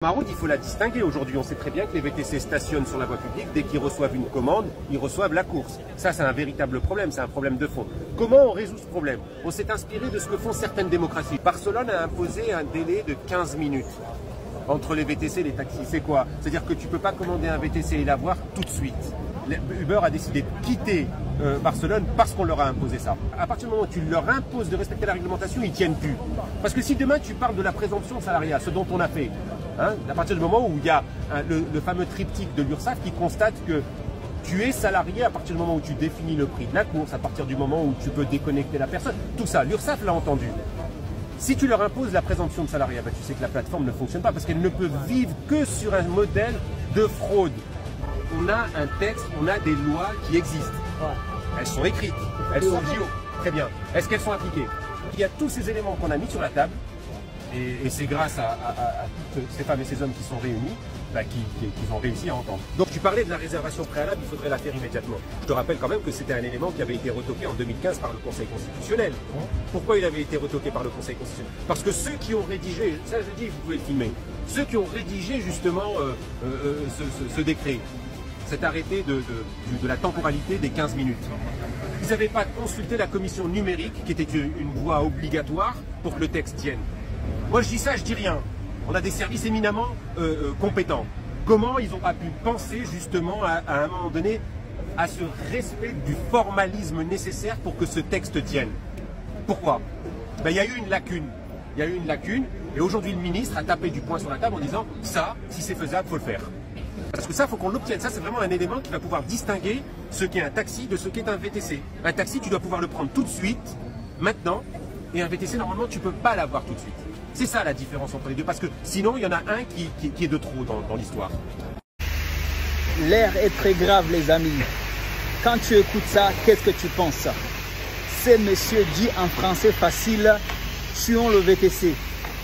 Ma route, il faut la distinguer aujourd'hui. On sait très bien que les VTC stationnent sur la voie publique. Dès qu'ils reçoivent une commande, ils reçoivent la course. Ça, c'est un véritable problème, c'est un problème de fond. Comment on résout ce problème? On s'est inspiré de ce que font certaines démocraties. Barcelone a imposé un délai de 15 minutes entre les VTC et les taxis. C'est quoi? C'est-à-dire que tu ne peux pas commander un VTC et l'avoir tout de suite. Uber a décidé de quitter Barcelone parce qu'on leur a imposé ça. À partir du moment où tu leur imposes de respecter la réglementation, ils ne tiennent plus. Parce que si demain tu parles de la présomption de salariat, ce dont on a fait, hein, à partir du moment où il y a le fameux triptyque de l'URSSAF qui constate que tu es salarié à partir du moment où tu définis le prix de la course, à partir du moment où tu peux déconnecter la personne, tout ça, l'URSSAF l'a entendu. Si tu leur imposes la présomption de salariat, ben tu sais que la plateforme ne fonctionne pas parce qu'elle ne peut vivre que sur un modèle de fraude. On a un texte, on a des lois qui existent. Elles sont écrites, elles sont JO. Très bien. Est-ce qu'elles sont appliquées? Il y a tous ces éléments qu'on a mis sur la table et c'est grâce à toutes ces femmes et ces hommes qui sont réunis qu'ils ont réussi à entendre. Donc tu parlais de la réservation préalable, il faudrait la faire immédiatement. Je te rappelle quand même que c'était un élément qui avait été retoqué en 2015 par le Conseil constitutionnel. Pourquoi il avait été retoqué par le Conseil constitutionnel? Parce que ceux qui ont rédigé, ça je dis, vous pouvez le filmer, ceux qui ont rédigé justement ce décret, cet arrêté de la temporalité des 15 minutes, ils n'avaient pas consulté la commission numérique qui était une voie obligatoire pour que le texte tienne. Moi je dis ça, je dis rien. On a des services éminemment compétents. Comment ils n'ont pas pu penser justement à un moment donné à ce respect du formalisme nécessaire pour que ce texte tienne? Pourquoi? Ben, il y a eu une lacune. Il y a eu une lacune et aujourd'hui le ministre a tapé du poing sur la table en disant ça, si c'est faisable, il faut le faire. Parce que ça, il faut qu'on l'obtienne. Ça, c'est vraiment un élément qui va pouvoir distinguer ce qu'est un taxi de ce qu'est un VTC. Un taxi, tu dois pouvoir le prendre tout de suite, maintenant, et un VTC, normalement, tu ne peux pas l'avoir tout de suite. C'est ça la différence entre les deux, parce que sinon, il y en a un qui est de trop dans l'histoire. L'air est très grave, les amis. Quand tu écoutes ça, qu'est-ce que tu penses? Ce monsieur dit en français facile, tuons le VTC.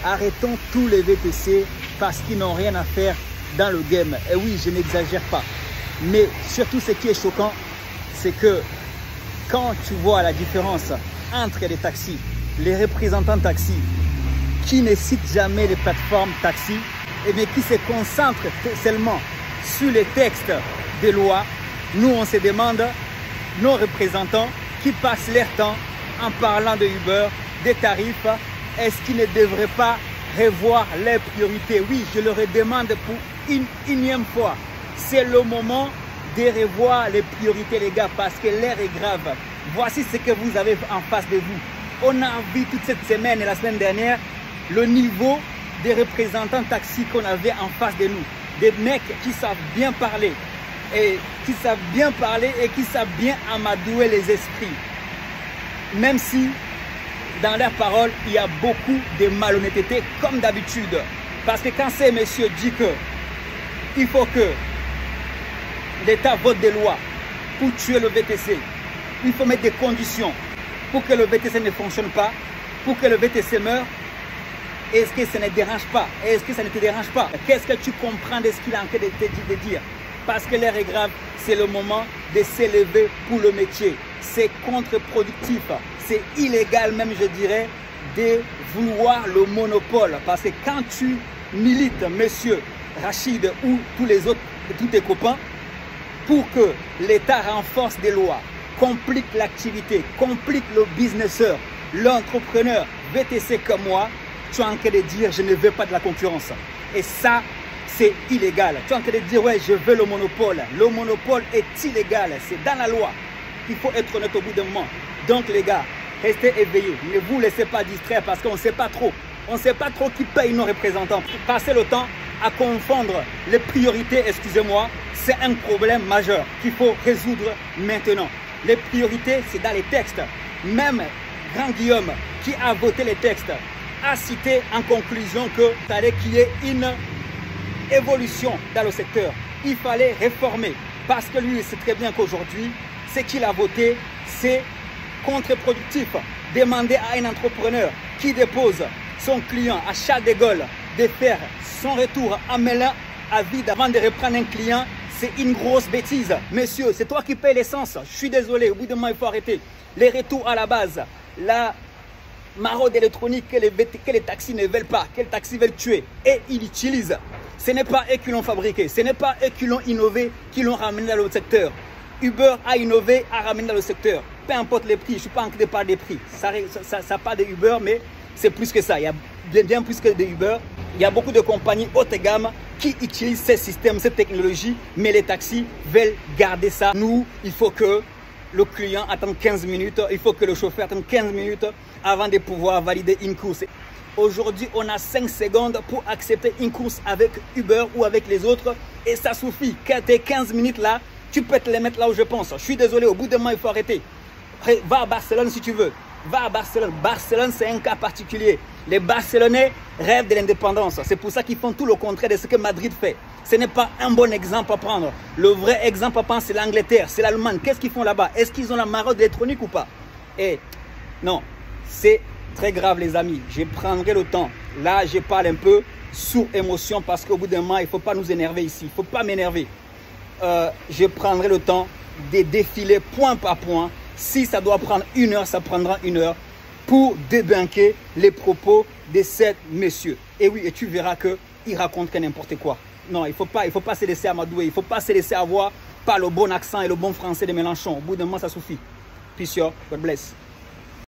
Arrêtons tous les VTC parce qu'ils n'ont rien à faire dans le game. Et oui, je n'exagère pas. Mais surtout, ce qui est choquant, c'est que quand tu vois la différence entre les taxis, les représentants taxis, qui ne citent jamais les plateformes taxi, mais qui se concentrent seulement sur les textes des lois, nous on se demande, nos représentants qui passent leur temps en parlant de Uber, des tarifs, est-ce qu'ils ne devraient pas revoir les priorités? Oui, je leur demande pour une énième fois. C'est le moment de revoir les priorités, les gars, parce que l'air est grave. Voici ce que vous avez en face de vous. On a vu toute cette semaine et la semaine dernière le niveau des représentants taxi qu'on avait en face de nous. Des mecs qui savent bien parler et qui savent bien amadouer les esprits. Même si dans leurs paroles, il y a beaucoup de malhonnêteté comme d'habitude. Parce que quand ces messieurs disent qu'il faut que l'État vote des lois pour tuer le VTC, il faut mettre des conditions pour que le VTC ne fonctionne pas, pour que le VTC meure. Est-ce que ça ne dérange pas? Est-ce que ça ne te dérange pas? Qu'est-ce que tu comprends de ce qu'il est en train de dire? Parce que l'air est grave, c'est le moment de s'élever pour le métier. C'est contre-productif, c'est illégal même, je dirais, de vouloir le monopole. Parce que quand tu milites, monsieur Rachid ou tous les autres, tous tes copains, pour que l'État renforce des lois, complique l'activité, complique le businesseur, l'entrepreneur VTC comme moi, tu es en train de dire je ne veux pas de la concurrence. Et ça, c'est illégal. Tu es en train de dire ouais, je veux le monopole. Le monopole est illégal. C'est dans la loi. Il faut être honnête au bout d'un moment. Donc les gars, restez éveillés. Ne vous laissez pas distraire parce qu'on ne sait pas trop. On ne sait pas trop qui paye nos représentants. Passer le temps à confondre les priorités, excusez-moi, c'est un problème majeur qu'il faut résoudre maintenant. Les priorités, c'est dans les textes. Même Grand Guillaume, qui a voté les textes, a cité en conclusion qu'il fallait qu'il y ait une évolution dans le secteur. Il fallait réformer parce que lui, il sait très bien qu'aujourd'hui, ce qu'il a voté, c'est contre-productif. Demander à un entrepreneur qui dépose son client à Charles de Gaulle de faire son retour en mêlant à vide avant de reprendre un client, c'est une grosse bêtise. Monsieur, c'est toi qui payes l'essence. Je suis désolé, au bout d'un moment, il faut arrêter. Les retours à la base, la maraude électronique que les taxis ne veulent pas, que les taxis veulent tuer. Et ils utilisent Ce n'est pas eux qui l'ont fabriqué, ce n'est pas eux qui l'ont innové, qui l'ont ramené dans le secteur. Uber a innové, a ramené dans le secteur. Peu importe les prix, je ne suis pas en train de parler des prix. Ça parle de Uber, mais c'est plus que ça. Il y a bien plus que de Uber. Il y a beaucoup de compagnies haute gamme qui utilisent ces systèmes, ces technologies, mais les taxis veulent garder ça. Nous, il faut que le client attende 15 minutes, il faut que le chauffeur attende 15 minutes avant de pouvoir valider une course. Aujourd'hui, on a 5 secondes pour accepter une course avec Uber ou avec les autres et ça suffit. Tes 15 minutes là, tu peux te les mettre là où je pense. Je suis désolé, au bout d'un moment, il faut arrêter. Va à Barcelone si tu veux. Va à Barcelone. Barcelone, c'est un cas particulier. Les Barcelonais rêvent de l'indépendance. C'est pour ça qu'ils font tout le contraire de ce que Madrid fait. Ce n'est pas un bon exemple à prendre. Le vrai exemple à prendre, c'est l'Angleterre, c'est l'Allemagne. Qu'est-ce qu'ils font là-bas? Est-ce qu'ils ont la maraude électronique ou pas? Eh, non, c'est très grave les amis. Je prendrai le temps. Là, je parle un peu sous émotion parce qu'au bout d'un moment, il ne faut pas nous énerver ici. Il ne faut pas m'énerver. Je prendrai le temps de défiler point par point. Si ça doit prendre 1 heure, ça prendra 1 heure pour débunker les propos de ces messieurs. Et oui, et tu verras qu'il raconte que n'importe quoi. Non, il faut pas se laisser amadouer. Il ne faut pas se laisser avoir par le bon accent et le bon français de Mélenchon. Au bout d'un moment, ça suffit. Peace, yo. God bless.